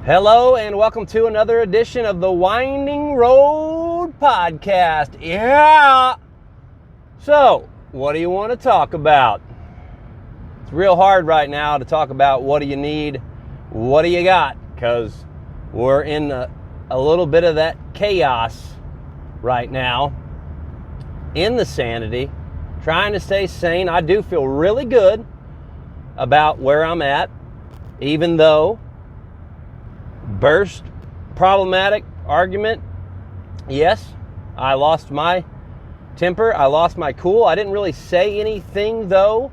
Hello and welcome to another edition of the Winding Road Podcast. Yeah! So, what do you want to talk about? It's real hard right now to talk about what do you need, what do you got, because we're in a little bit of that chaos right now, in the sanity, trying to stay sane. I do feel really good about where I'm at, even though burst, problematic argument. Yes, I lost my temper. I lost my cool. I didn't really say anything, though,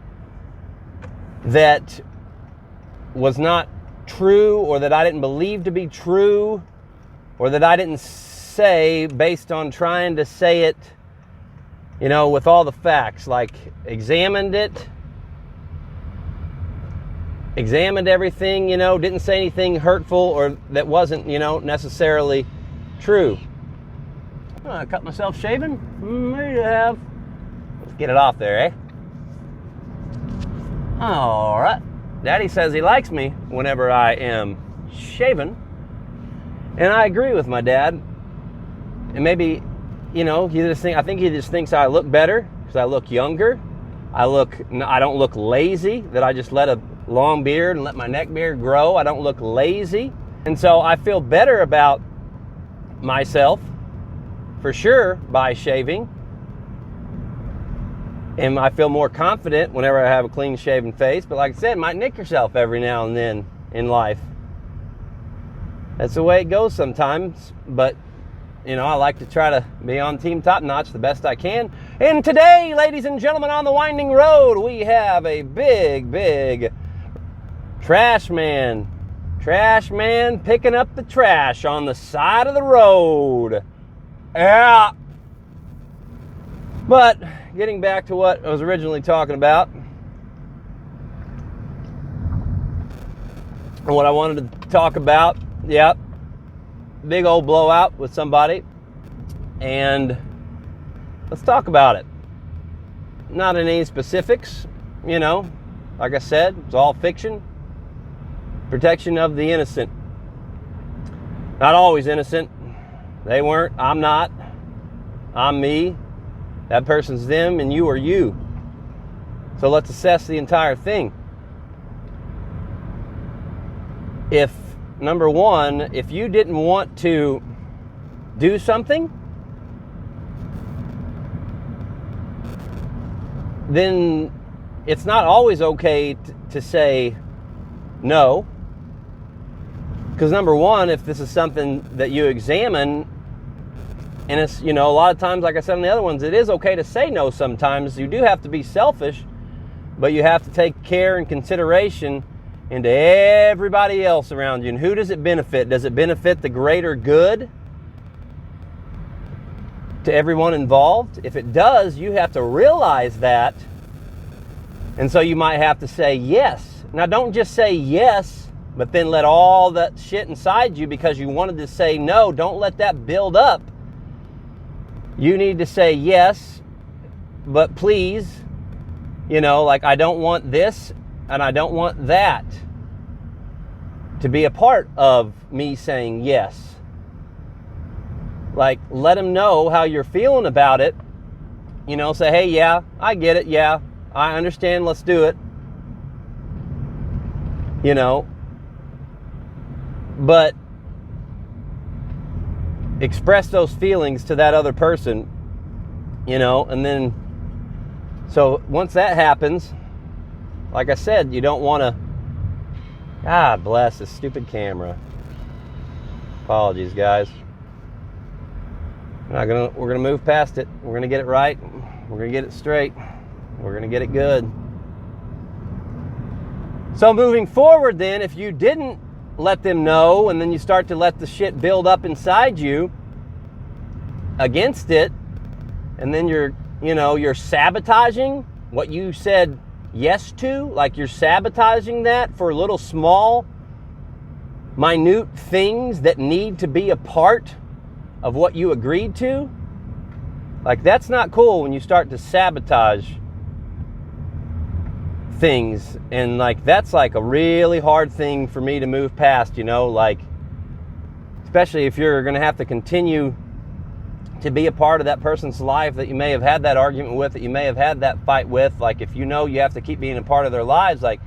that was not true or that I didn't believe to be true or that I didn't say based on trying to say it, with all the facts. Like, examined everything, didn't say anything hurtful or that wasn't, necessarily true. I cut myself shaving? Maybe I have. Let's get it off there, eh? All right. Daddy says he likes me whenever I am shaven. And I agree with my dad. And maybe, I think he just thinks I look better because I look younger. I don't look lazy, that I just let a long beard and let my neck beard grow. I don't look lazy. And so I feel better about myself, for sure, by shaving. And I feel more confident whenever I have a clean shaven face. But like I said, might nick yourself every now and then in life. That's the way it goes sometimes. But, I like to try to be on team top notch the best I can. And today, ladies and gentlemen, on the Winding Road, we have a big trash man picking up the trash on the side of the road. Yeah. But getting back to what I was originally talking about, and what I wanted to talk about, big old blowout with somebody, and let's talk about it. Not in any specifics, like I said, it's all fiction. Protection of the innocent. Not always innocent. They weren't. I'm not. I'm me. That person's them, and you are you. So let's assess the entire thing. Number one, if you didn't want to do something, then it's not always okay to say no. Because number one, if this is something that you examine, and it's, a lot of times, like I said on the other ones, it is okay to say no sometimes. You do have to be selfish, but you have to take care and consideration into everybody else around you. And who does it benefit? Does it benefit the greater good to everyone involved? If it does, you have to realize that. And so you might have to say yes. Now, don't just say yes, but then let all that shit inside you because you wanted to say no. Don't let that build up. You need to say yes, but please, I don't want this and I don't want that to be a part of me saying yes. Like, let them know how you're feeling about it. Say, hey, yeah, I get it. Yeah, I understand. Let's do it. But express those feelings to that other person, and then, so once that happens, like I said, you don't want to, God bless this stupid camera. Apologies, guys. We're going to move past it. We're going to get it right. We're going to get it straight. We're going to get it good. So moving forward then, if you didn't let them know, and then you start to let the shit build up inside you against it, and then you're sabotaging what you said yes to, like you're sabotaging that for little small, minute things that need to be a part of what you agreed to. Like, that's not cool when you start to sabotage things, and like that's like a really hard thing for me to move past, like especially if you're going to have to continue to be a part of that person's life that you may have had that argument with, that you may have had that fight with. Like, if you know you have to keep being a part of their lives, like,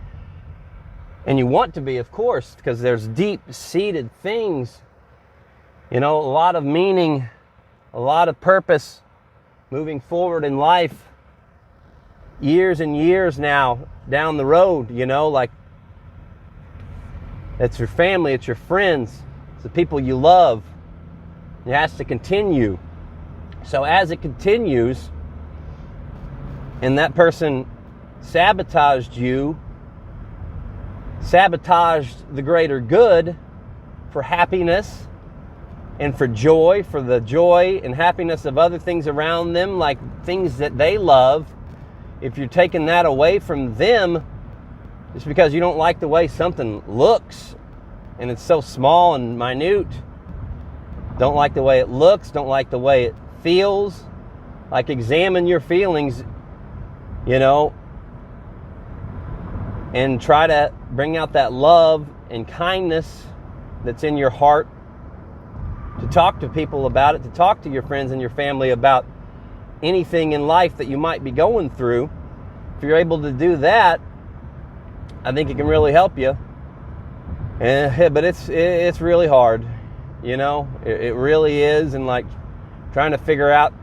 and you want to be, of course, because there's deep-seated things, a lot of meaning, a lot of purpose moving forward in life, years and years now down the road, like, it's your family, it's your friends, it's the people you love. It has to continue. So as it continues, and that person sabotaged the greater good for happiness and for joy, for the joy and happiness of other things around them, like things that they love, if you're taking that away from them just because you don't like the way something looks and it's so small and minute, don't like the way it looks, don't like the way it feels, like, examine your feelings, and try to bring out that love and kindness that's in your heart, to talk to people about it, to talk to your friends and your family about anything in life that you might be going through. If you're able to do that, I think it can really help you. But it's really hard, it really is. And like, trying to figure out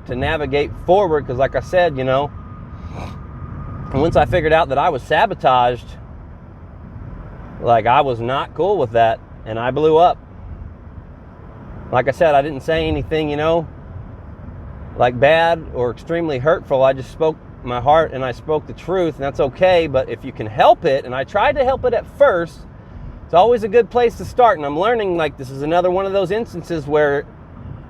to navigate forward, because like I said, once I figured out that I was sabotaged, like, I was not cool with that, and I blew up. Like I said, I didn't say anything, like bad or extremely hurtful. I just spoke my heart and I spoke the truth, and that's okay. But if you can help it, and I tried to help it at first, it's always a good place to start. And I'm learning, like, this is another one of those instances where,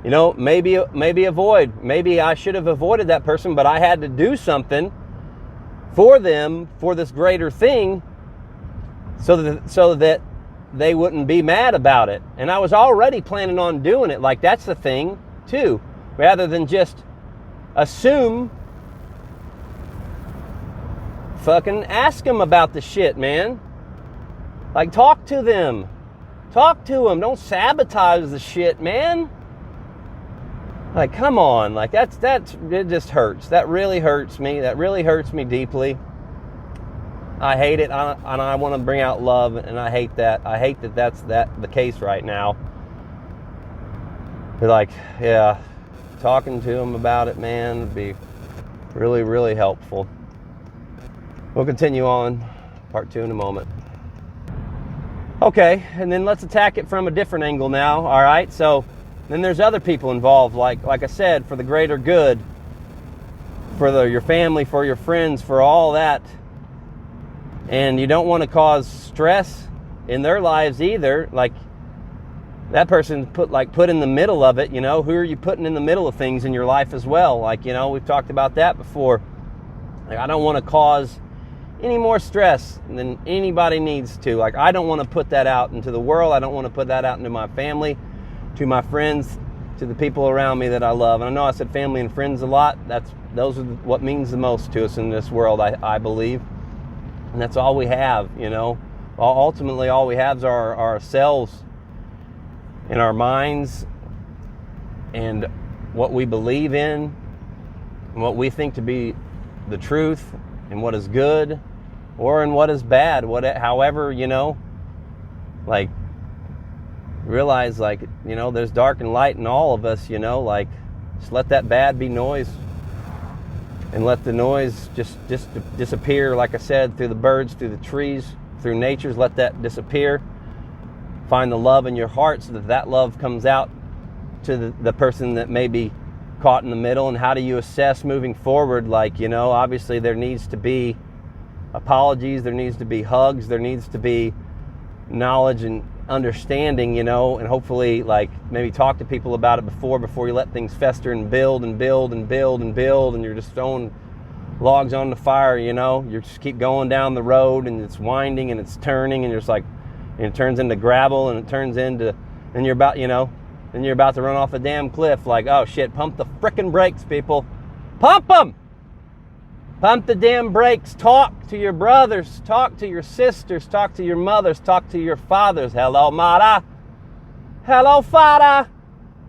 maybe avoid. Maybe I should have avoided that person, but I had to do something for them, for this greater thing, so that they wouldn't be mad about it. And I was already planning on doing it. Like, that's the thing, too. Rather than just assume, fucking ask them about the shit, man. Like, talk to them. Talk to them. Don't sabotage the shit, man. Like, come on. Like, it just hurts. That really hurts me. That really hurts me deeply. I hate it, and I want to bring out love, and I hate that. I hate that that's the case right now. But, like, yeah, talking to them about it, man, would be really, really helpful. We'll continue on part 2 in a moment. Okay, and then let's attack it from a different angle now, all right? So then there's other people involved, like I said, for the greater good, for your family, for your friends, for all that. And you don't want to cause stress in their lives either. Like, that person put in the middle of it, who are you putting in the middle of things in your life as well? Like, we've talked about that before. Like, I don't want to cause any more stress than anybody needs to. Like, I don't want to put that out into the world. I don't want to put that out into my family, to my friends, to the people around me that I love. And I know I said family and friends a lot. Those are what means the most to us in this world, I believe. And that's all we have, Ultimately, all we have is ourselves and our minds and what we believe in and what we think to be the truth and what is good or in what is bad. However, like, realize, like, there's dark and light in all of us, like, just let that bad be noise. And let the noise just disappear, like I said, through the birds, through the trees, through natures. Let that disappear. Find the love in your heart so that love comes out to the person that may be caught in the middle. And how do you assess moving forward? Like, obviously there needs to be apologies. There needs to be hugs. There needs to be knowledge and understanding, and hopefully, like, maybe talk to people about it before you let things fester and build and build and build and build, and you're just throwing logs on the fire, you just keep going down the road, and it's winding and it's turning, and you're just like, and it turns into gravel, and it turns into, and you're about to run off a damn cliff. Like, oh shit, pump the frickin' brakes, people. Pump them! Pump the damn brakes. Talk to your brothers. Talk to your sisters. Talk to your mothers. Talk to your fathers. Hello, Mara. Hello, Father.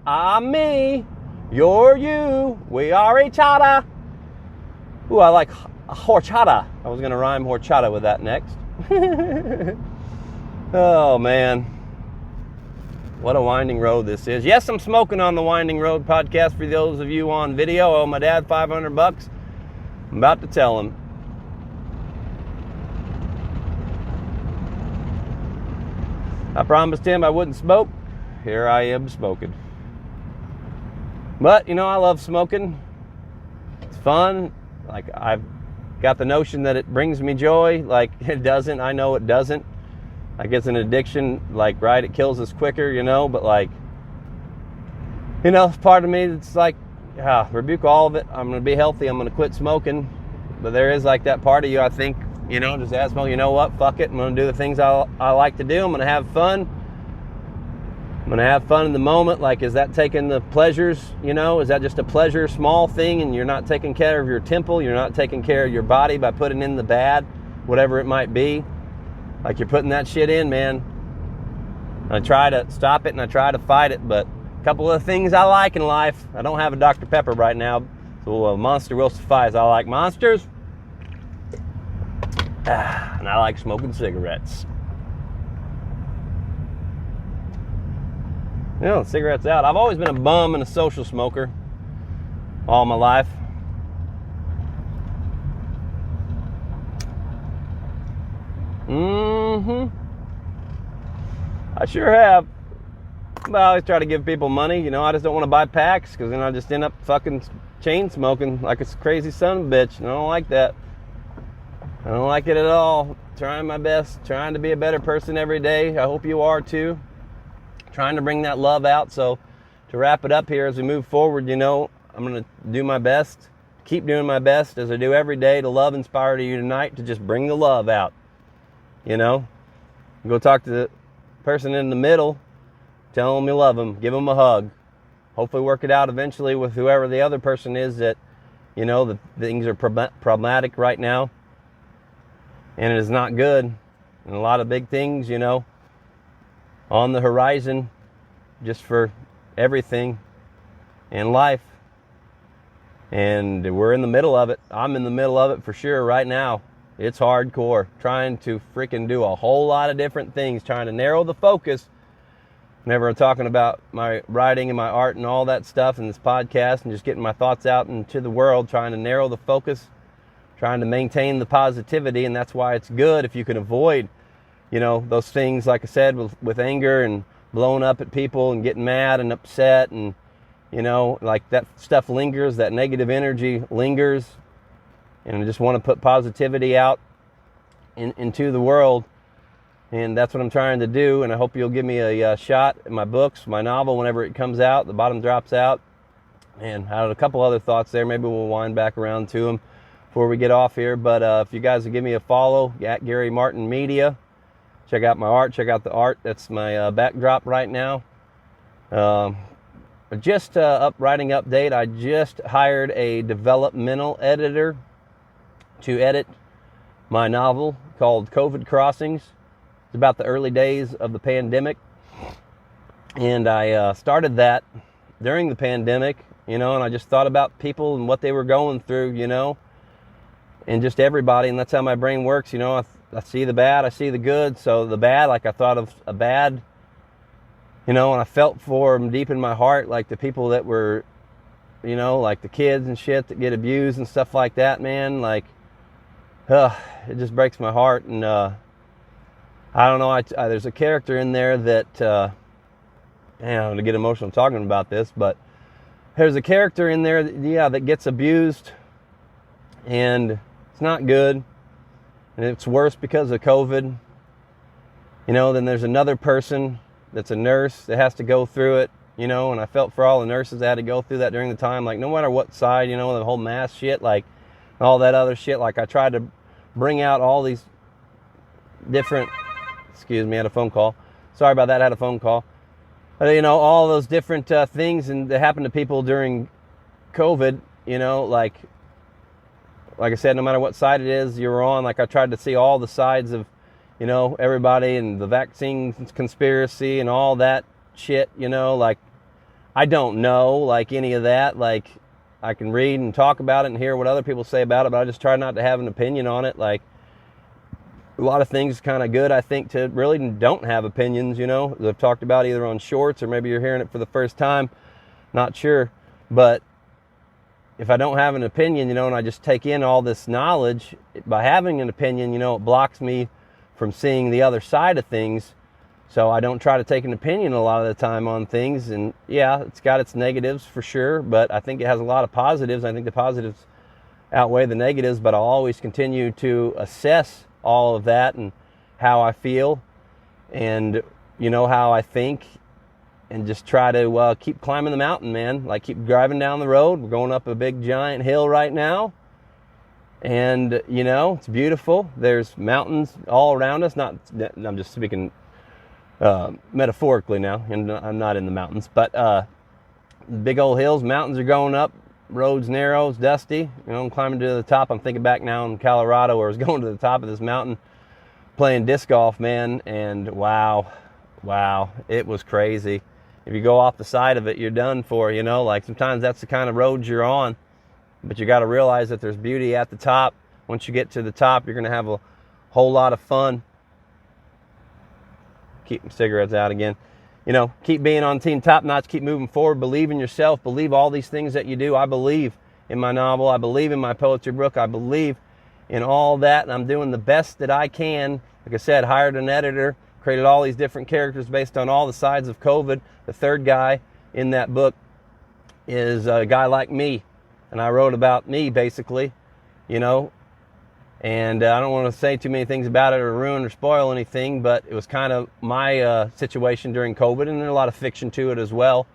I'm me. You're you. We are each other. Ooh, I like horchata. I was going to rhyme horchata with that next. Oh, man. What a winding road this is. Yes, I'm smoking on the Winding Road podcast for those of you on video. I owe my dad $500. I'm about to tell him. I promised him I wouldn't smoke. Here I am smoking. But, I love smoking. It's fun. Like, I've got the notion that it brings me joy. Like, it doesn't. I know it doesn't. Like, it's an addiction. Like, right, it kills us quicker, but like, part of me it's like, rebuke all of it. I'm going to be healthy. I'm going to quit smoking. But there is like that part of you, I think, just ask me, what, fuck it. I'm going to do the things I like to do. I'm going to have fun. I'm going to have fun in the moment. Like, is that taking the pleasures, Is that just a pleasure, small thing, and you're not taking care of your temple? You're not taking care of your body by putting in the bad, whatever it might be? Like, you're putting that shit in, man. I try to stop it and I try to fight it, but a couple of things I like in life. I don't have a Dr. Pepper right now, so a Monster will suffice. I like Monsters, and I like smoking cigarettes. Cigarettes out. I've always been a bum and a social smoker all my life. I sure have. But I always try to give people money. I just don't want to buy packs because then I just end up fucking chain smoking like a crazy son of a bitch. And I don't like that. I don't like it at all. Trying my best, trying to be a better person every day. I hope you are too. Trying to bring that love out. So to wrap it up here as we move forward, I'm going to do my best, keep doing my best as I do every day to love, inspire to you tonight, to just bring the love out. Go talk to the person in the middle, tell them you love them, give them a hug. Hopefully work it out eventually with whoever the other person is that, the things are problematic right now. And it is not good. And a lot of big things, on the horizon, just for everything in life. And we're in the middle of it. I'm in the middle of it for sure right now. It's hardcore. Trying to freaking do a whole lot of different things. Trying to narrow the focus. Whenever I'm talking about my writing and my art and all that stuff in this podcast and just getting my thoughts out into the world. Trying to narrow the focus. Trying to maintain the positivity. And that's why it's good if you can avoid those things, like I said, with anger and blowing up at people and getting mad and upset and, like that stuff lingers, that negative energy lingers. And I just want to put positivity out into the world. And that's what I'm trying to do. And I hope you'll give me a shot at my books, my novel, whenever it comes out, the bottom drops out. And I had a couple other thoughts there. Maybe we'll wind back around to them before we get off here. But if you guys will give me a follow at Gary Martin Media. Check out my art. Check out the art. That's my backdrop right now. Just writing update. I just hired a developmental editor to edit my novel called COVID Crossings. It's about the early days of the pandemic. And I started that during the pandemic, and I just thought about people and what they were going through, and just everybody. And that's how my brain works, I see the bad, I see the good. So the bad, like I thought of a bad, and I felt for them deep in my heart, like the people that were, like the kids and shit that get abused and stuff like that, man. Like, it just breaks my heart. And I don't know, there's a character in there that, I'm going to get emotional talking about this, but there's a character in there, that gets abused, and it's not good. And it's worse because of COVID. Then there's another person that's a nurse that has to go through it, and I felt for all the nurses that had to go through that during the time, like no matter what side, the whole mask shit, like all that other shit. Like I tried to bring out all these different, excuse me, I had a phone call. Sorry about that, I had a phone call. All those different things and that happened to people during COVID, like I said, no matter what side it is you're on, like I tried to see all the sides of, everybody and the vaccine conspiracy and all that shit, like I don't know, like any of that. Like I can read and talk about it and hear what other people say about it, but I just try not to have an opinion on it. Like a lot of things kind of good, I think, to really don't have opinions, that I've talked about either on shorts or maybe you're hearing it for the first time. Not sure. But if I don't have an opinion, and I just take in all this knowledge, by having an opinion, it blocks me from seeing the other side of things. So I don't try to take an opinion a lot of the time on things. And yeah, it's got its negatives for sure, but I think it has a lot of positives. I think the positives outweigh the negatives, but I'll always continue to assess all of that and how I feel and, how I think, and just try to keep climbing the mountain, man. Like keep driving down the road. We're going up a big giant hill right now. And, it's beautiful. There's mountains all around us. I'm just speaking metaphorically now, and I'm not in the mountains. But big old hills, mountains are going up. Roads narrow, it's dusty. I'm climbing to the top. I'm thinking back now in Colorado where I was going to the top of this mountain playing disc golf, man. And wow, it was crazy. If you go off the side of it, you're done for, like sometimes that's the kind of roads you're on. But you got to realize that there's beauty at the top. Once you get to the top, you're going to have a whole lot of fun. Keep cigarettes out again. Keep being on team top notch, keep moving forward, believe in yourself, believe all these things that you do. I believe in my novel, I believe in my poetry book, I believe in all that, and I'm doing the best that I can. Like I said, hired an editor, created all these different characters based on all the sides of COVID. The third guy in that book is a guy like me, and I wrote about me basically, and I don't want to say too many things about it or ruin or spoil anything, but it was kind of my situation during COVID, and there's a lot of fiction to it as well.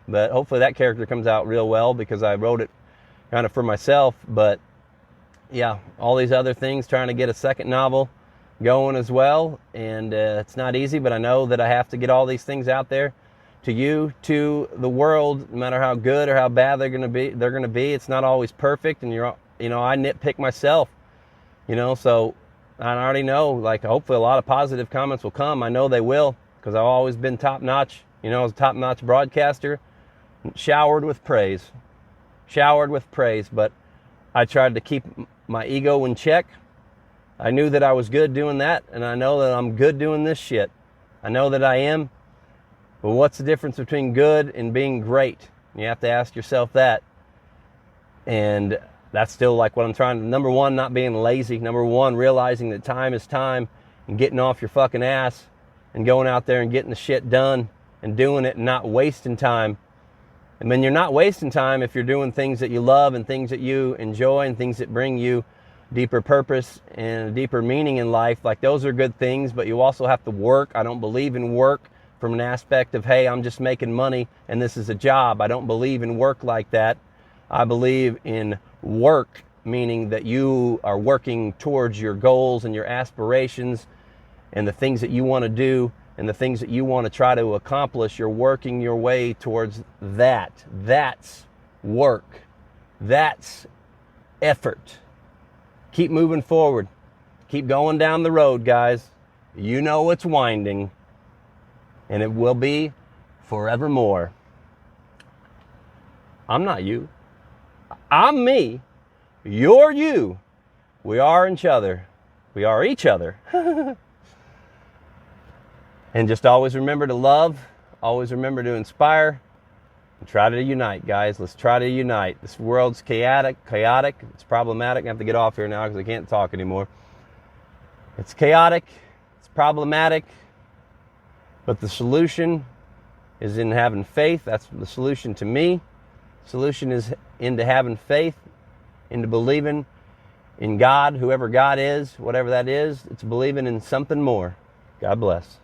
But hopefully that character comes out real well because I wrote it kind of for myself. But yeah, all these other things, trying to get a second novel going as well. And it's not easy, but I know that I have to get all these things out there to you, to the world, no matter how good or how bad they're going to be. It's not always perfect. And I nitpick myself. So I already know, like, hopefully a lot of positive comments will come. I know they will, because I've always been top-notch, as a top-notch broadcaster, showered with praise, but I tried to keep my ego in check. I knew that I was good doing that, and I know that I'm good doing this shit. I know that I am, but what's the difference between good and being great? You have to ask yourself that, and that's still like what I'm trying to, number one, not being lazy. Number one, realizing that time is time and getting off your fucking ass and going out there and getting the shit done and doing it and not wasting time. And then you're not wasting time if you're doing things that you love and things that you enjoy and things that bring you deeper purpose and a deeper meaning in life. Like those are good things, but you also have to work. I don't believe in work from an aspect of, hey, I'm just making money and this is a job. I don't believe in work like that. I believe in work, meaning that you are working towards your goals and your aspirations and the things that you want to do and the things that you want to try to accomplish. You're working your way towards that. That's work. That's effort. Keep moving forward. Keep going down the road, guys. You know it's winding, and it will be forevermore. I'm not you. I'm me. You're you. We are each other. We are each other. And just always remember to love. Always remember to inspire. And try to unite, guys. Let's try to unite. This world's chaotic. It's problematic. I have to get off here now because I can't talk anymore. It's chaotic. It's problematic. But the solution is in having faith. That's the solution to me. The solution is into having faith, into believing in God, whoever God is, whatever that is. It's believing in something more. God bless.